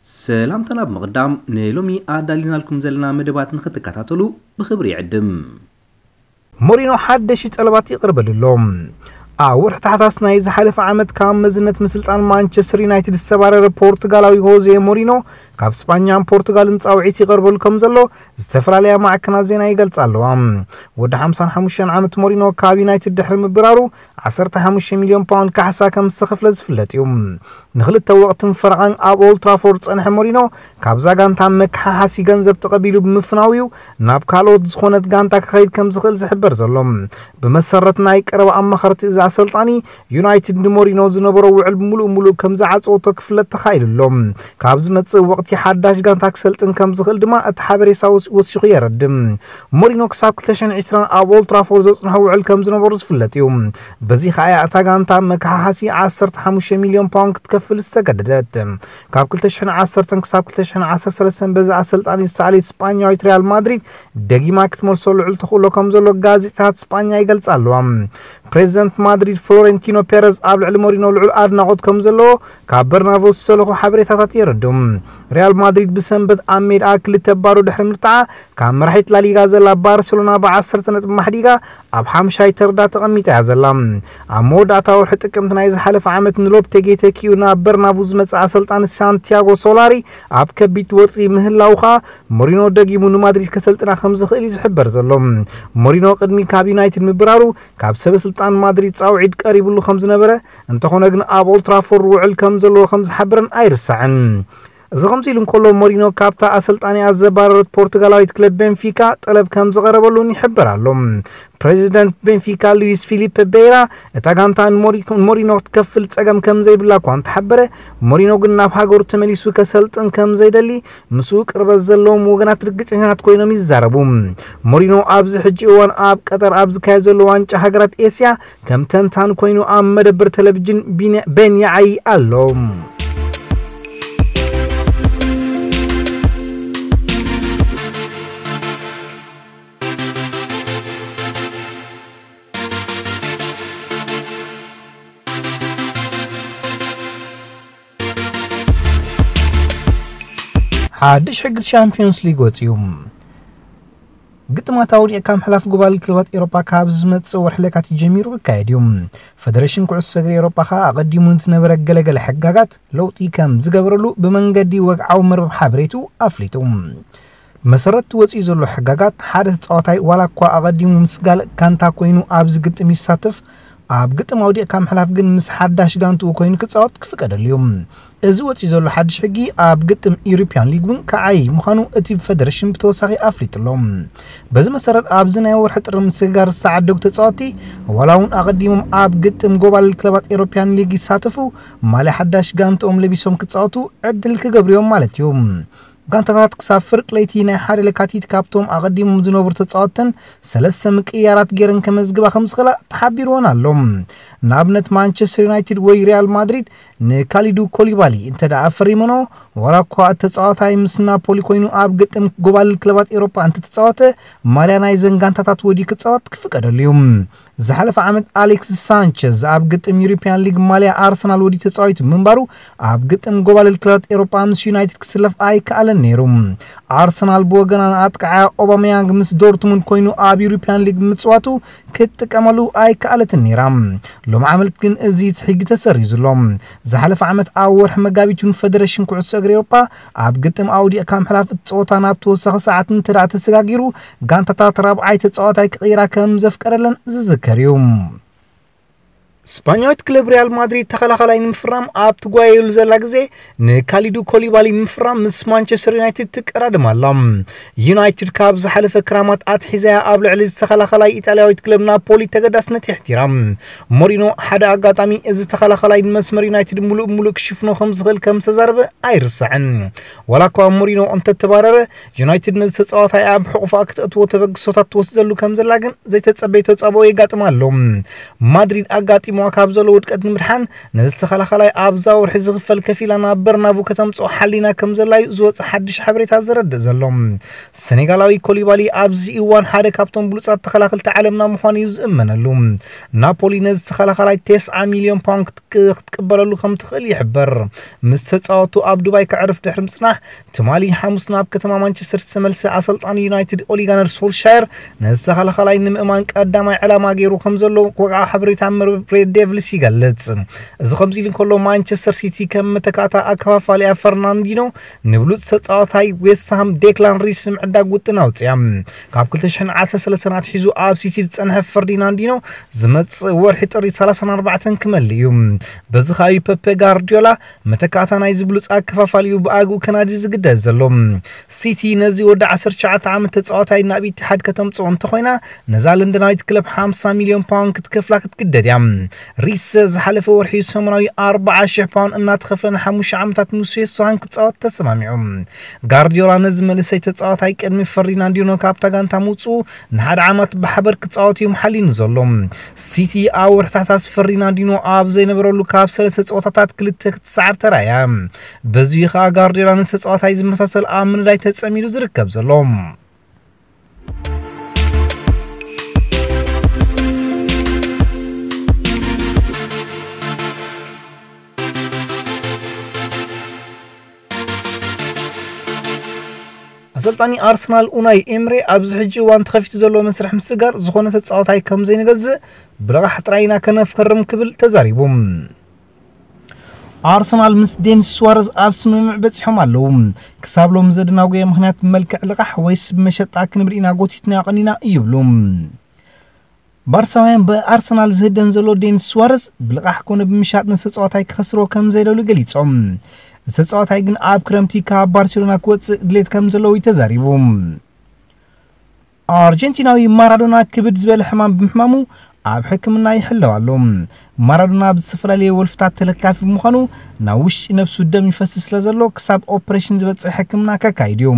سلام تناب مقدام نيلومي آدالينا لكم زلنا مدبات نختكاتاتلو بخبري عدم مورينو حدشي طلبات يقرب لهم أور تحت نايز حلف عمد كام مزنت مسلطان مانشستر يونايتد السبارة بورتغالاوي هوزي مورينو كاب اسبانيان بورتغال نصاوعيت يقرب لكم زلو استفراليا معكنا زينا يقلصالو ود 55 عامت مورينو كاب يونايتد دحر مبرارو 15 مليون باوند كحسا كم استخفل زفلت يوم نخلت وقت فرعان اب اولد ترافورد صنح مورينو كاب زاغانتا مكحاسي ገንዘብ ተቀቢሉ ብምፍናዊው ናብ ካልኦት ዝኾነት ጋንታ ክኸይድ ከም ዝኽእል ዝሕበር ዘሎም በመሰረት ናይ ቀረባ ኣማኸርቲ እዛ አሰልጣኒ ዩናይትድ ሞሪኖ ዝነበሮ ውዕል ሙሉ ከም ዝዓጾቶ ክፍለት ተኻይልሎም ካብ ዝመጽእ ወቅቲ ሓዳሽ ጋንታ ክሰልጥን ከም ዝኽእል ድማ እቲ ሓበሬታ ወሲኹ የረድም ሞሪኖ ክሳብ 2020 ኣብ ኦልድ ትራፎርድ ዘጽንሐ ውዕል ከም ዝነበሩ ዝፍለጥ እዩ በዚ ኸያ እታ ጋንታ መካሓሲ 15 ሚሊዮን ፓውንድ ክትከፍል ዝተገደደት ካብ 2010 ክሳብ 2013 በዛ አሰልጣኒ ሳሊት ስፓኛዊት ሪያል ማድሪድ ደጊማ ክትመልሶ ልዑል ተኽእሎ ከም ዘሎ ጋዜጣታት ስፓኛ ይገልጻሉ ፕሬዚደንት ማድሪድ ፍሎሬንቲኖ ፔሬዝ ኣብ ልዕሊ ሞሪኖ ልዑል ኣድናቆት ከም ዘሎ ካብ በርናቦ ዝሰለኹ ሓበሬታታት የረድም ሪያል ማድሪድ ብሰንበት ኣብ ሜዳ ክልተ ባዶ ድሕሪ ምርታዓ ካብ መራሒት ላሊጋ ዘላ ባርሴሎና ብ10 ነጥቢ ማሕዲጋ ኣብ 5ይ ተርዳ ተቐሚጣ እያ ዘላ ኣብ መወዳእታ ወርሒ ጥቅምት ናይ ዝሓለፈ ዓመት ንሎፔቴጊ ተኪኡ ናብ በርናቦ ዝመጽእ ኣሰልጣኒ ሳንቲያጎ ሶላሪ ኣብ ከቢድ ወርቂ ምህላውኻ ሞሪኖ ደጊሙ ንማድሪድ ከሰልጥና ከም ዝኽእል ይዝሕበር ዘሎ ሞሪኖ ቅድሚ ካብ ዩናይትድ ምብራሩ ካብ ሰበስልጣን ማድሪድ ጻውዒድ ቀሪብሉ ከም ዝነበረ እንተኾነ ግን ኣብ ኦልድ ትራፎርድ ውዕል ከም ዘለዎ ከም ዝሓብረን ኣይርስዕን زغمزي لنكولو مورينو كابتا أسلطاني أزبارت بورتغالاويت كلب بنفيكا طلب كم زغربلو يحبر علوم بريزيدنت بنفيكا لويس فيليب بيرا اتاغانتان مورينو تكفل تسقم كم زي بلا كوان تحبره مورينو قلنا بحاقور تمليسو كسلطن كم زي دلي مسوق ربز زلوم وغنات رقጭኛት ኮይኖም ይዛረቡም مورينو ابز حجي وان اب قطر ابز كايزلو وانጫ ሀገራት ኤስያ ከም ተንታን ኮይኑ ኣብ መደብር ቴሌቪዥን ቤን ያይ አሎም حادش حق الشامبيونز ليج وتيوم قطمات أولي كام حلاف قبال كلبات إيروبا كابز متصور حلقات جميرو كايديوم فدريشن كعس سجري إيروبا خا أقدمون تنبرق جلجل حقاقات لو تي كام زقبرلو بمنقدي وقعو مرب حبريتو أفليتوم مسرت وتي زلو حقاقات حادث صوتاي ولا كوا أقدمون مسقال كانتا كوينو أبز قطمي ساتف أب قطم أولي كام حلاف قن مس حداش قانتو كوين كتصوت كفكر اليوم ازوت يزولو حدش حقي اب قطم يوروبيان ليج بن كعي مخانو اتي فدريشن بتوساخي افليتلوم بز مسرت اب زنا ورحت رمسغار ساعه دوك تصوتي ولاون اقديمم اب قطم جوبال كلبات يوروبيان ليج يساتفو مالي حداش قانتوم لبيسوم كتصوتو عدل كغبريوم مالتيوم ጋንታታት ክሳፍር ቅለይቲና ሓደ ለካቲት ካብቶም ኣቀዲሙ ዝነበሩ ተጻወተን ሰለስተ ምቅያራት ገረን ከመዝግባ ከምዝኽላ ተሓቢሮን ኣሎም ናብነት ማንቸስተር ዩናይትድ ወይ ሪያል ማድሪድ ንካሊዱ ኮሊባሊ እንተዳ ኣፍሪሞኖ ወራኳ ተጻዋታይ ምስ ናፖሊ ኮይኑ ኣብ ግጥም ግሎባል ክለባት ኤውሮፓ እንተ ተጻወተ ማልያናይ ዘንጋንታታት ወዲ ክጻወት ክፍቀደልዮም زحلف عمد أليكس سانشيز أب قطم يوروبيان ليج ماليا أرسنال ودي تتصاويت منبارو أب قطم جوبال الكلات إيروبا مس يونايتد كسلف أي كألن نيروم أرسنال بوغنان أتقع أوباميانغ مس دورتموند كوينو أب يوروبيان ليج متصواتو كتك أملو أي كألت النيرام لوم عملت كن أزيز حق تسريز لهم زحلف عمد أور مقابيتون فدريشن كعس إيروبا أب قطم أودي أكام حلاف تصوتان أب توسخ ساعات ترى تسجاجيرو قانتات رابعي تصوتاي كغيرا كم زفكرلن زذكريوم ስፓኛዊት ክለብ ሪያል ማድሪድ ተኸላኸላይ ንምፍራም ኣብ ትጓየሉ ዘላ ግዜ ንካሊዱ ኮሊባሊ ንምፍራም ምስ ማንቸስተር ዩናይትድ ትቀራድማላ ዩናይትድ ካብ ዝሓለፈ ክራማት ኣትሒዛ ኣብ ልዕሊ ተኸላኸላይ ኢጣልያዊት ክለብ ናፖሊ ተገዳስነት ይሕትራም ሞሪኖ ሓደ ኣጋጣሚ እዚ ተኸላኸላይ መስመር ዩናይትድ ሙሉእ ክሽፍኖ ከም ዝኽእል ከም ተዛረበ ኣይርስዕን ወላኳ ሞሪኖ እንተተባረረ ዩናይትድ ነዚ ተጻዋታይ ኣብ ሕቑፋ ክትእትዎ ተበግሶታት ትወስደሉ ከም ዘላ ግን ዘይተጸበየ ተጻቦ ይጋጥማሎ ማድሪድ ኣጋጢሞ ገጥሞ ካብዘሎ ውድቀት ንምድሓን ነዝተኸላኸላይ ኣብዛ ወርሒ ዝኽፈል ከፊላና በርናቡ ከተምፅኦ ሓሊና ከም ዘላይ ዝወፅእ ሓድሽ ሓበሬታ ዘረድእ ዘሎ ሴኔጋላዊ ኮሊባሊ ኣብዚ እዋን ሓደ ካብቶም ብሉፃት ተኸላኸልቲ ዓለምና ምዃኑ እዩ ዝእመነሉ ናፖሊ ነዝተኸላኸላይ 9 ሚልዮን ፓውንድ ክትቅበለሉ ከም ትኽእል ይሕበር ምስ ተፃወቱ ኣብ ዱባይ ክዕርፍ ድሕሪ ምጽናሕ ትማሊ ሐሙስ ናብ ከተማ ማንቸስተር ዝተመልሰ ኣሰልጣኒ ዩናይትድ ኦሊ ጋነር ሶልሻየር ነዝተኸላኸላይ ንምእማን ቀዳማይ ዕላማ ገይሩ ከም ዘሎ ወቅዓ ሓበሬታ ሬድ ዴቪልስ ይገልጽ እዚ ከምዚ ኢሉ እንከሎ ማንቸስተር ሲቲ ከም መተካታ ኣከፋፋሊ ፈርናንዲኖ ንብሉፅ ተፃዋታይ ዌስትሃም ዴክላን ሪስ ምዕዳግ ውጥን ኣውፅያ ካብ 2013 ኣትሒዙ ኣብ ሲቲ ዝጸንሐ ፈርዲናንዲኖ ዝመጽእ ወርሒ ጥሪ 34 ክመል እዩ በዚ ኻዩ ፔፔ ጋርዲዮላ መተካታ ናይ ዝብሉፅ ኣከፋፋሊኡ ብኣግኡ ከናዲ ዝግደድ ዘሎ ሲቲ ነዚ ወዲ 19 ዓመት ተፃዋታይ ናብ ኢትሓድ ከተምፅኦ እንተኾይና ነዛ ለንደናዊት ክለብ 50 ሚልዮን ፓውንድ ክትከፍላ ክትግደድ እያ ሪስ ዝሓለፈ ወርሒ ሰሙናዊ 40,000 ፓውንድ እናተኸፍለን 5 ዓመታት ሙስ ዌስትሃም ክፃወት ተሰማሚዑ ጋርዲዮላ ነዚ መልሰይ ተፃዋታይ ቅድሚ ፈርዲናንዲኖ ካብታ ጋንታ ሙፁ ንሓደ ዓመት ብሓበር ክፃወት እዩ ሓሊኑ ዘሎ ሲቲ ኣብ ወርሕታታስ ፈርዲናንዲኖ ኣብ ዘይነበረሉ ካብ 3 ፀወታታት 2 ክትሰዓር ተራያ በዚ ኸ ጋርዲዮላ ነተፃዋታይ ዝመሳሰል ኣብ ምንዳይ ተጸሚዱ ዝርከብ ዘሎ ኣሰልጣኒ ኣርሰናል ኡናይ ኤምሬ ኣብዚ ሕጂ እዋን ተኸፊቱ ዘሎ መስርሕ ምስጋር ዝኾነ ተፃዋታይ ከም ዘይንገዝእ ብልቓሕ ጥራይና ከነፈርም ክብል ተዛሪቡ ኣርሰናል ምስ ዴኒስ ስዋረዝ ኣብ ስምምዕ በፂሖም ኣለዉ ክሳብ ሎም ዘደናጎየ ምኽንያት መልክዕ ልቓሕ ወይስ መሸጣ ክንብልኢና ጎቲትና ያቐኒና ይብሉ ባርሳውያን በኣርሰናል ዝህደን ዘሎ ዴኒስ ስዋረዝ ብልቓሕ ኮነ ብምሻጥ ነተፃዋታይ ክኸስሮ ከም ዘይደሉ ገሊፆም ተፃዋታይ ግን ኣብ ክረምቲ ካብ ባርሴሎና ክወፅእ ድሌት ከም ዘለዎ ተዛሪቡ ኣርጀንቲናዊ ማራዶና ክብድ ዝበለ ሕማም ብምሕማሙ ኣብ ሕክምና ይሕለው ኣሎ ማራዶና ብዝተፈላለየ ወልፍታት ተለካፊ ብምዃኑ ናብ ውሽጢ ነብሱ ደም ይፈስስ ስለ ዘሎ ክሳብ ኦፕሬሽን ዝበፅሕ ሕክምና ከካይድ እዩ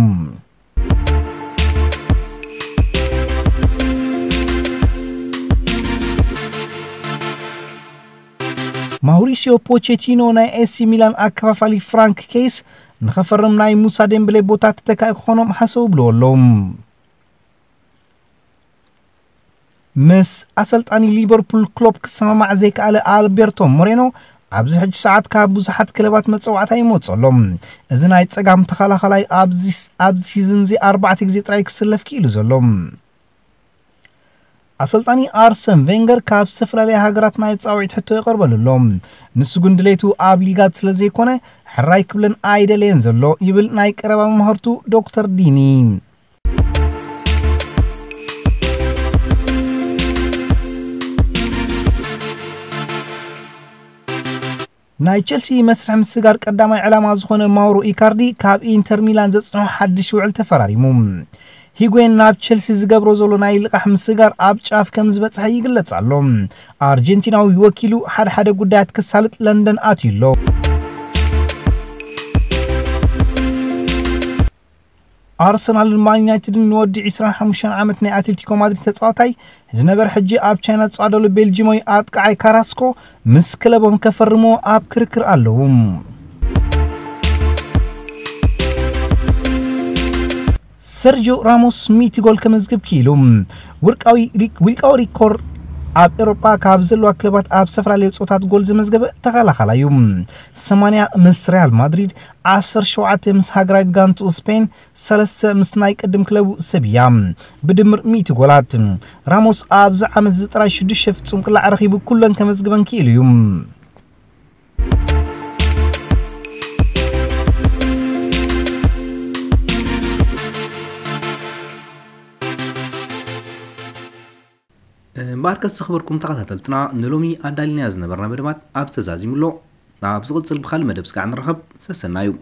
ማውሪሲዮ ፖቼቲኖ ናይ ኤሲ ሚላን ኣከፋፋሊ ፍራንክ ኬስ ንኸፈርም ናይ ሙሳ ዴምብሌ ቦታ ተተካኢ ክኾኖም ሓሰቡ ብለወሎም ምስ ኣሰልጣኒ ሊቨርፑል ክሎፕ ክሰማማዕ ዘይከኣለ ኣልቤርቶ ሞሬኖ ኣብዚ ሕጂ ሰዓት ካብ ብዙሓት ክለባት መፀዋዕታ ይመፅሎም እዚ ናይ ፀጋም ተኸላኸላይ ኣብዚ ሲዝን እዚ 4 ግዜ ጥራይ ክስለፍ ክኢሉ ዘሎ ኣሰልጣኒ ኣርሰን ቬንገር ካብ ዝተፈላለዩ ሃገራት ናይ ጻውዒት ሕቶ ይቀርበሎም ንሱ ግን ድሌቱ ኣብ ሊጋት ስለ ዘይኮነ ሕራይ ክብለን ኣይደለየን ዘሎ ይብል ናይ ቀረባ መምህርቱ ዶክተር ዲኒ ናይ ቸልሲ መስርሕ ምስጋር ቀዳማይ ዕላማ ዝኾነ ማውሮ ኢካርዲ ካብ ኢንተር ሚላን ዘጽንሖ ሓድሽ ውዕል ተፈራሪሙ ሂጉዌን ናብ ቸልሲ ዝገብሮ ዘሎ ናይ ልቃሕ ምስጋር ኣብ ጫፍ ከም ዝበፅሐ ይግለጽ ኣሎ ኣርጀንቲናዊ ወኪሉ ሓደ ጉዳያት ክሳልጥ ለንደን ኣትዩሎ ኣርሰናል ማን ዩናይትድ ንወዲ 25 ዓመት ናይ አትሌቲኮ ማድሪድ ተጻዋታይ ዝነበረ ሕጂ ኣብ ቻይና ጻዕደሉ ቤልጂማዊ ኣጥቃዓይ ካራስኮ ምስ ክለቦም ከፈርሞ ኣብ ክርክር ኣለዉ ሰርጂዮ ራሞስ ሚቲ ጎል ከመዝግብ ኪሉ ወርቃዊ ሪኮርድ ኣብ ኤውሮፓ ካብ ዘለዋ ክለባት ኣብ ዝተፈላለዩ ጾታት ጎል ዝመዝገበ ተኸላኸላዩ 80 ምስ ሪያል ማድሪድ 17 ምስ ሃገራዊት ጋንቱ ስፔን 3 ምስ ናይ ቀደም ክለቡ ሰብያ ብድምር 100 ጎላት ራሞስ ኣብ ዓመት ዝጥራይ 6 ፍጹም ቅላዕ ረኺቡ ኩለን ከመዝግበን ኪሉ እዩ ماركت سخبركم تقاتلتنا نلومي أدالينا زنبرنا بدمات أب تزازيملو ناب زغد سلبخال مدبسك عن رخب سسنايو